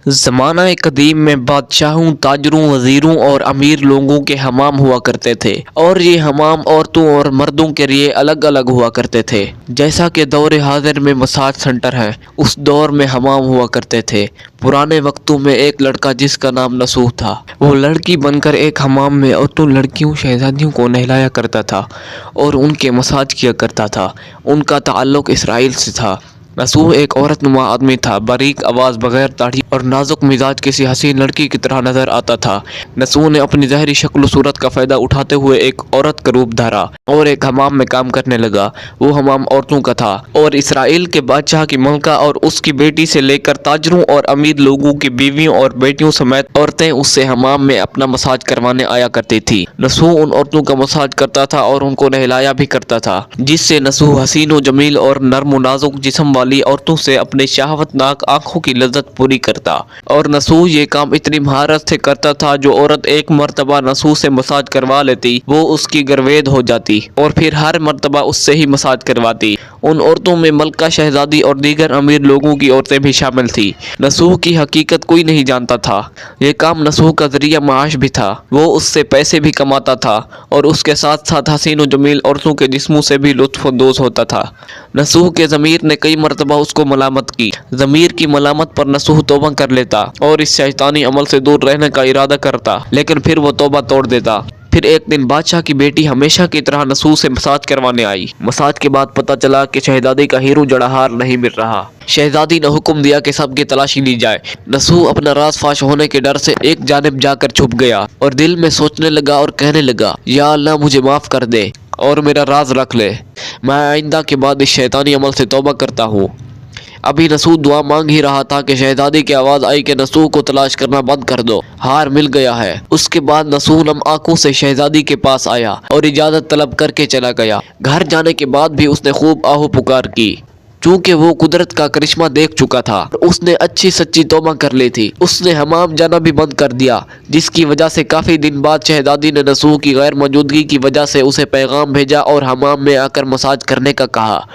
ज़माना कदीम में बादशाहों, ताजरों, वज़ीरों और अमीर लोगों के हमाम हुआ करते थे और ये हमाम औरतों और मर्दों के लिए अलग अलग हुआ करते थे। जैसा कि दौर हाजिर में मसाज सेंटर है, उस दौर में हमाम हुआ करते थे। पुराने वक्तों में एक लड़का जिसका नाम नसूह था, वो लड़की बनकर एक हमाम में औरतों, लड़कियों, शहजादियों को नहलाया करता था और उनके मसाज किया करता था। उनका ताल्लुक़ इसराइल से था। नसूह एक औरत नुमा आदमी था, बारीक आवाज़, बगैर दाढ़ी और नाजुक मिजाज किसी हसीन लड़की की तरह नजर आता था। नसूह ने अपनी ज़ाहिरी शक्ल सूरत का फ़ायदा उठाते हुए एक औरत का रूप धारा और एक हमाम में काम करने लगा। वो हमाम औरतों का था और इसराइल के बादशाह की मलका और उसकी बेटी से लेकर ताजरों और अमीर लोगों की बीवियों और बेटियों समेत औरतें उससे हमाम में अपना मसाज करवाने आया करती थी। नसूह उन औरतों का मसाज करता था और उनको नहलाया भी करता था, जिससे नसूह हसीन व जमील और नर्म व नाजुक जिस्म वाली औरतों से अपने शहावतनाक आंखों की लज्जत पूरी करता। और नसूह ये काम इतनी महारत से करता था, जो औरत एक मर्तबा नसूह से मसाज करवा लेती, वो उसकी गर्वेद हो जाती और फिर हर मर्तबा उससे ही मसाज करवाती। उन औरतों में मलका, शहजादी और दीगर अमीर लोगों की औरतें भी शामिल थी। नसूह की हकीकत कोई नहीं जानता था। ये काम नसूह का जरिया माश भी था। वो उससे पैसे भी कमाता था और उसके साथ साथ हसीन व जमील औरतों के जिस्मों से भी लुत्फ़अंदोज़ होता था। नसूह के ज़मीर ने कई मरतबा उसको मलामत की। ज़मीर की मलामत पर नसूह तौबा कर लेता और इस शैतानी अमल से दूर रहने का इरादा करता, लेकिन फिर वो तौबा तोड़ देता। फिर एक दिन बादशाह की बेटी हमेशा की तरह नसूह से मसाज करवाने आई। मसाज के बाद पता चला कि शहजादी का हीरो जड़ाहार नहीं मिल रहा। शहजादी ने हुक्म दिया कि सबकी तलाशी ली जाए। नसूह अपना राज फाश होने के डर से एक जानिब जाकर छुप गया और दिल में सोचने लगा और कहने लगा, या अल्लाह मुझे माफ़ कर दे और मेरा राज रख ले। मैं आइंदा के बाद इस शैतानी अमल से तौबा करता हूँ। अभी नसूह दुआ मांग ही रहा था कि शहजादी की आवाज़ आई कि नसूह को तलाश करना बंद कर दो, हार मिल गया है। उसके बाद नसूह नम आंखों से शहजादी के पास आया और इजाज़त तलब करके चला गया। घर जाने के बाद भी उसने खूब आहू पुकार की, चूँकि वो कुदरत का करिश्मा देख चुका था। उसने अच्छी सच्ची तौबा कर ली थी। उसने हमाम जाना भी बंद कर दिया, जिसकी वजह से काफ़ी दिन बाद शहजादी ने नसूह की गैर मौजूदगी की वजह से उसे पैगाम भेजा और हमाम में आकर मसाज करने का कहा।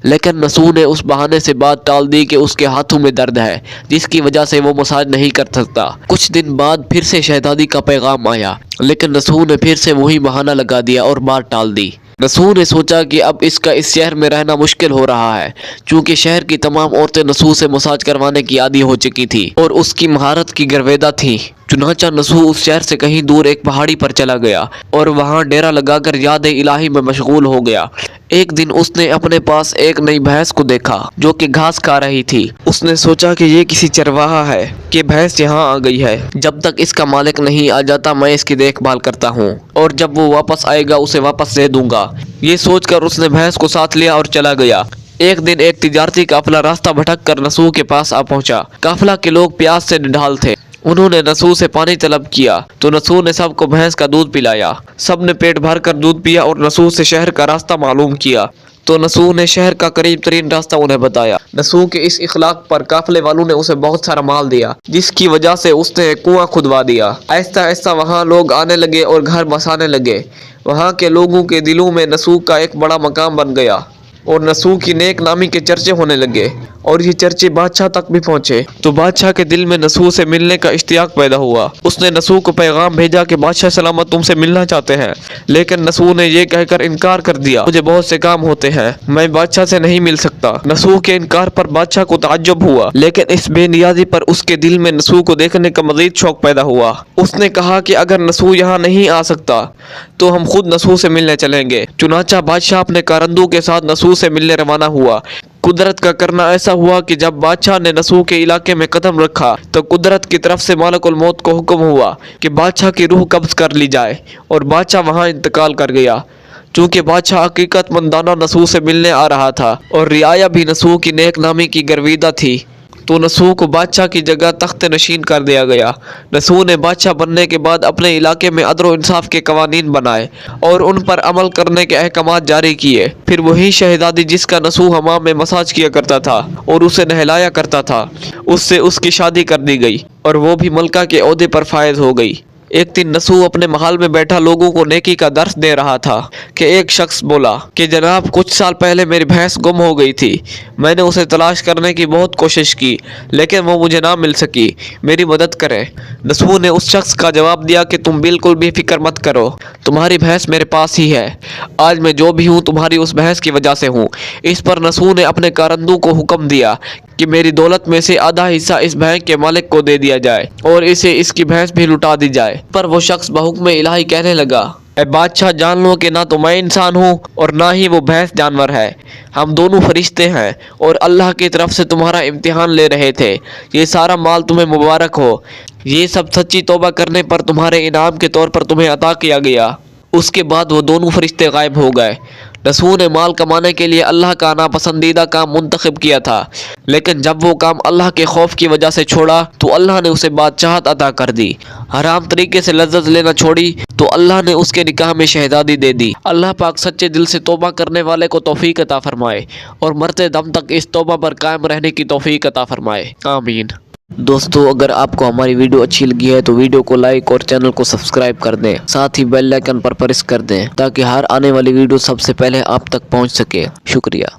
लेकिन नसूह ने उस बहाने से बात टाल दी कि उसके हाथों में दर्द है, जिसकी वजह से वो मसाज नहीं कर सकता। कुछ दिन बाद फिर से शहजादी का पैगाम आया, लेकिन नसूह ने फिर से वही बहाना लगा दिया और बात टाल दी। नसूह ने सोचा कि अब इसका इस शहर में रहना मुश्किल हो रहा है, क्योंकि शहर की तमाम औरतें नसूह से मसाज करवाने की आदी हो चुकी थी और उसकी महारत की गर्वेदा थी। चुनाचा नसूह उस शहर से कहीं दूर एक पहाड़ी पर चला गया और वहां डेरा लगाकर याद इलाही में मशगूल हो गया। एक दिन उसने अपने पास एक नई भैंस को देखा जो कि घास खा रही थी। उसने सोचा कि ये किसी चरवाहा है कि भैंस यहाँ आ गई है। जब तक इसका मालिक नहीं आ जाता मैं इसकी देखभाल करता हूँ और जब वो वापस आएगा उसे वापस दे दूंगा। ये सोचकर उसने भैंस को साथ लिया और चला गया। एक दिन एक तिजारती काफिला रास्ता भटक कर नसूह के पास आ पहुंचा। काफिला के लोग प्यास से निढाल थे। उन्होंने नसूह से पानी तलब किया तो नसूह ने सबको भैंस का दूध पिलाया। सब ने पेट भर कर दूध पिया और नसूह से शहर का रास्ता मालूम किया तो नसूह ने शहर का करीब तरीन रास्ता उन्हें बताया। नसूह के इस इखलाक पर काफिले वालों ने उसे बहुत सारा माल दिया, जिसकी वजह से उसने एक कुआं खुदवा दिया। आहिस्ता आहिस्ता वहाँ लोग आने लगे और घर बसाने लगे। वहाँ के लोगों के दिलों में नसूह का एक बड़ा मकाम बन गया और नसूह की नेक नामी के चर्चे होने लगे और ये चर्चे बादशाह तक भी पहुंचे। तो बादशाह के दिल में नसूह से मिलने का इश्तियाक पैदा हुआ। उसने नसूह को पैगाम भेजा कि बादशाह सलामत तुमसे मिलना चाहते हैं, लेकिन नसूह ने यह कहकर इनकार कर दिया, मुझे बहुत से काम होते हैं, मैं बादशाह से नहीं मिल सकता। नसूह के इनकार पर बादशाह को ताज्जुब हुआ, लेकिन इस बेनियाजी पर उसके दिल में नसूह को देखने का मजीद शौक पैदा हुआ। उसने कहा कि अगर नसूह यहाँ नहीं आ सकता तो हम खुद नसूह से मिलने चलेंगे। चुनाचा बादशाह अपने कारंदों के साथ नसूह से मिलने रवाना हुआ। कुदरत का करना ऐसा हुआ कि जब बादशाह ने नसूह के इलाके में कदम रखा तो कुदरत की तरफ से मालिकुल मौत को हुक्म हुआ कि बादशाह की रूह कब्ज कर ली जाए और बादशाह वहां इंतकाल कर गया। चूँकि बादशाह हकीकतमंदाना नसूह से मिलने आ रहा था और रियाया भी नसूह की नेक नामी की गर्विदा थी, तो नसूह को बादशाह की जगह तख्त नशीन कर दिया गया। नसूह ने बादशाह बनने के बाद अपने इलाके में अदल व इंसाफ के कवानीन बनाए और उन पर अमल करने के अहकामात जारी किए। फिर वही शहजादी जिसका नसूह हमाम में मसाज किया करता था और उसे नहलाया करता था, उससे उसकी शादी कर दी गई और वो भी मलका के ओहदे पर फायज हो गई। एक दिन नसू अपने महल में बैठा लोगों को नेकी का दर्स दे रहा था कि एक शख्स बोला कि जनाब, कुछ साल पहले मेरी भैंस गुम हो गई थी। मैंने उसे तलाश करने की बहुत कोशिश की, लेकिन वो मुझे ना मिल सकी। मेरी मदद करें। नसू ने उस शख्स का जवाब दिया कि तुम बिल्कुल भी फिक्र मत करो, तुम्हारी भैंस मेरे पास ही है। आज मैं जो भी हूँ तुम्हारी उस भैंस की वजह से हूँ। इस पर नसू ने अपने कारंदू को हुक्म दिया कि मेरी दौलत में से आधा हिस्सा इस भैंस के मालिक को दे दिया जाए और इसे इसकी भैंस भी लुटा दी जाए। पर वो शख्स बहुक्म इलाही कहने लगा, ए बादशाह, जान लो कि ना तो मैं इंसान हूँ और ना ही वो भैंस जानवर है। हम दोनों फरिश्ते हैं और अल्लाह की तरफ से तुम्हारा इम्तिहान ले रहे थे। ये सारा माल तुम्हें मुबारक हो। ये सब सच्ची तौबा करने पर तुम्हारे इनाम के तौर पर तुम्हें अता किया गया। उसके बाद वो दोनों फरिश्ते गायब हो गए। नसू ने माल कमाने के लिए अल्लाह का नापसंदीदा काम मुंतखब किया था, लेकिन जब वो काम अल्लाह के खौफ की वजह से छोड़ा तो अल्लाह ने उसे बादशाहत अता कर दी। हराम तरीके से लज्जत लेना छोड़ी तो अल्लाह ने उसके निकाह में शहजादी दे दी। अल्लाह पाक सच्चे दिल से तौबा करने वाले को तौफीक अता फरमाए और मरते दम तक इस तौबा पर कायम रहने की तौफीक अता फरमाए। आमीन। दोस्तों, अगर आपको हमारी वीडियो अच्छी लगी है तो वीडियो को लाइक और चैनल को सब्सक्राइब कर दें। साथ ही बेल आइकन पर प्रेस कर दें ताकि हर आने वाली वीडियो सबसे पहले आप तक पहुंच सके। शुक्रिया।